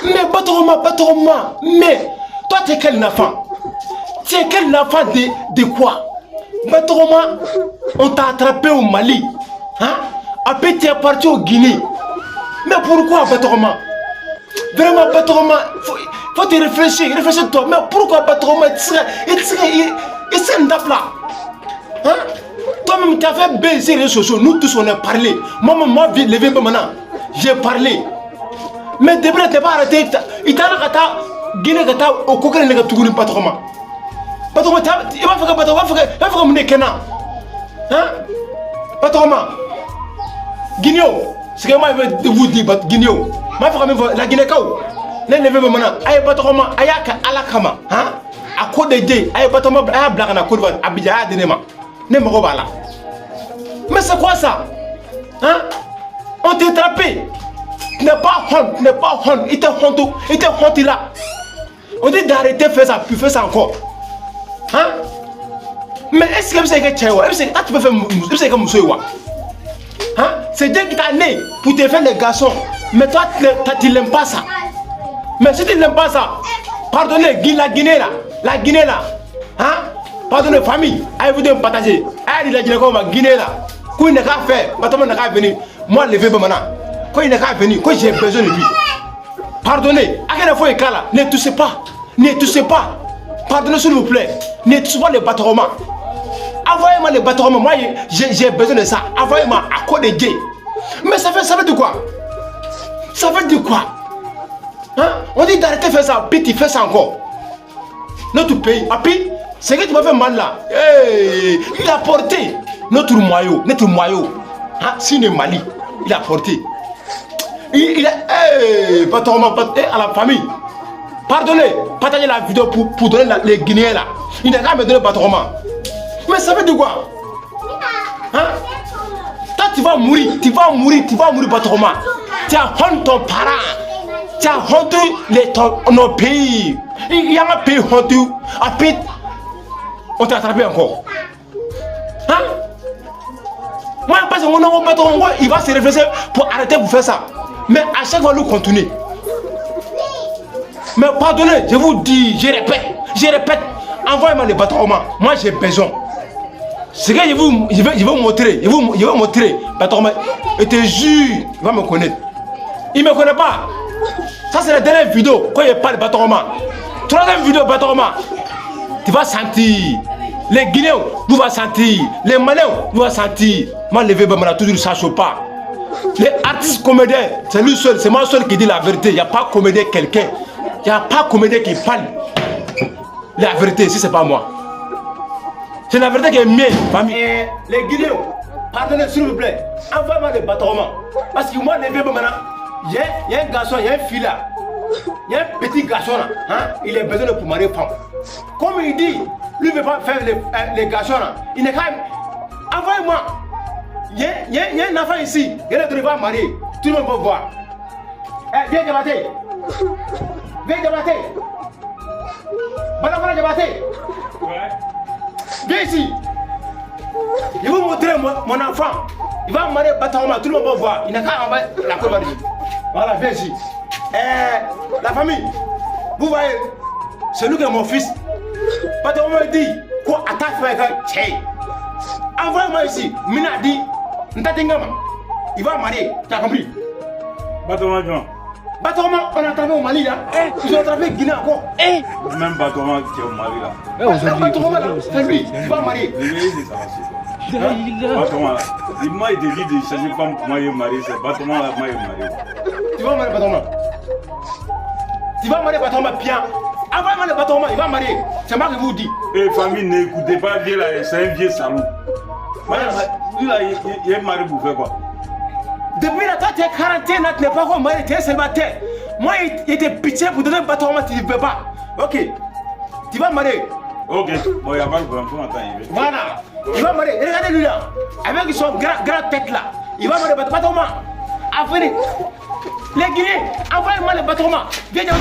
Mais Batoroma, mais toi tu es quel enfant? Tu es quel enfant de quoi? Batoroma, on t'a attrapé au Mali, hein? Après tu es parti au Guinée. Mais pourquoi Batoroma? Vraiment Batoroma, faut te réfléchir toi. Mais pourquoi Batoroma, il serait une dame là? Hein? Toi-même tu as fait baiser les réseaux sociaux, nous tous on a parlé. Moi, levé maintenant, j'ai parlé. Mais depuis tu n'es pas arrêté, il t'a Guinée au coquin de Tougouni Batoroma. Batoroma, il va faire Batoroma, hein? Batoroma, Guinée, c'est que moi je vous dis, Guinée, la Guinée, les levé maintenant, aïe Batoroma, aïe Alakama, hein? À quoi de Dieu, aïe Batoroma, aïe Blagana, Kourban, Abidja, Dinema, Nemorobala. Mais c'est quoi ça? Hein? On t'a attrapé. Tu n'es pas honte, il était honte là. On dit d'arrêter de faire ça, puis faire ça encore. Hein? Mais est-ce que c'est que tu peux faire hein? C'est Dieu qui t'a né pour te faire les garçons. Mais toi, tu n'aimes pas ça. Mais si tu n'aimes pas ça, pardonnez, la Guinée là. Hein? Pardonnez, famille, allez-vous de me partager. Allez, la Guinée, comme la Guinée là. Quand il n'a qu'à faire, Batoroma n'a qu'à venir. Moi, levé maintenant. Quand il n'a qu'à venir, quand j'ai besoin de lui. Pardonnez, à quelle fois il est là, ne touchez pas. Pardonnez s'il vous plaît, ne touchez pas les Batoroma. Envoyez-moi les Batoroma, moi j'ai besoin de ça. Envoyez-moi à quoi de Dieu. Mais ça fait de quoi? Ça fait de quoi? Hein? On dit d'arrêter de faire ça, puis tu fais ça encore. Notre pays, et puis, c'est que tu m'as fait mal là. Hey, il a porté notre moyau. Hein? Si le Mali, il a porté. Il a Batoroma à la famille. Pardonnez, partagez la vidéo pour donner les Guinéens là. Il n'a qu'à me donner Batoroma. Mais ça fait de quoi? Hein? Toi tu vas mourir Batoroma. Tu as honte ton parent. Tu as honte nos pays. Il y a un pays honteux. Après, on t'a attrapé encore. Hein? Moi, je pense que mon nom Batoroma, il va se réfléchir pour arrêter de faire ça. Mais à chaque fois, nous continuons. Mais pardonnez, je vous dis, je répète, envoyez-moi les Batoroma. Moi, j'ai besoin. C'est que je vais montrer, Batoroma. Je te jure, il va me connaître. Il ne me connaît pas. Ça, c'est la dernière vidéo quand il parle de Batoroma. Troisième vidéo, Batoroma. Tu vas sentir. Les Guinéens, vous allez sentir. Les Maliens, vous allez sentir. Moi, levé, je toujours ça chauffe pas. Les artistes comédiens, c'est lui seul, c'est moi seul qui dit la vérité. Il n'y a pas comédien quelqu'un. Il n'y a pas comédien qui parle la vérité si ce n'est pas moi. C'est la vérité qui est mienne, famille. Les Guinéens, pardonnez s'il vous plaît, envoyez-moi des Batoroma. Parce que moi, les bébés maintenant, il y a un garçon, il y a un fille là. Il y a un petit garçon là, hein? Il a besoin de pour marier femme. Comme il dit, lui ne veut pas faire les garçons là. Il n'est quand même. Envoyez-moi. Il y a un enfant ici, il ne devrait pas marier. Tout le monde peut voir. Viens Diabaté. Viens Diabaté. Balabala Diabaté. Viens ici. Je vais vous montrer mon enfant. Il va marier Batoroma, tout le monde peut voir. Il n'a qu'à envoyer la commande. Voilà, viens ici. La famille, vous voyez, c'est lui qui est mon fils. Batoroma dit, quoi, attaque frère, envoyez-moi ici. Mina dit, il va marier, tu as compris? Batoroma, on a attrapé au Mali là. Ils ont attrapé Guinée encore. Même Batoroma qui est au Mali là. Batoroma là, c'est lui, il va marier. Batoroma, il m'a été dit de changer femme pour moi marier, c'est Batoroma là, moi marié. Tu vas marier Batoroma. Tu vas marier Batoroma bien. Envoie-moi le Batoroma, il va marier. C'est moi qui vous dis. Eh famille, n'écoutez pas vieux là, c'est un vieux salaud. Lui là, il est marié pour faire quoi? Depuis là, toi tu es quarantaine, tu n'es pas encore marié, tu es célibataire. Moi, il était pitié pour donner Batoroma, tu ne veux pas. Ok, tu vas marier. Ok, bon, il n'y a pas de problème, faut m'attendre. Voilà, il va marier. Regardez lui là, avec son grand tête là. Il va marier Batoroma. Venez. Les Guinéens, envoyez-moi les Batoroma. Viens, viens.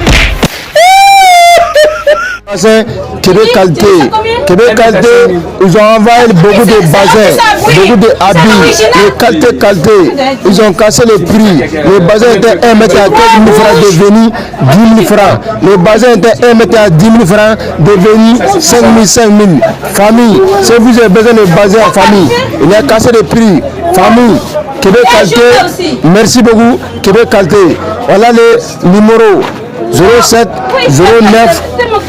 Québec Qualité, ils ont envahi beaucoup de bassins, beaucoup de habits, les qualité, ils ont cassé les prix. Les bassins étaient 1 mètre à 15 000 francs, devenu 10 000 francs. Les bassins étaient 1 mètre à 10 000 francs, devenu 5 000. Famille, si vous avez besoin de bassins en famille, il a cassé les prix. Famille, Québec Qualité, merci beaucoup, Québec Qualité. Voilà les numéros. 07 09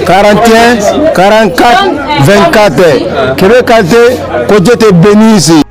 41 44 24. Québec Qualité, que Dieu te bénisse ici.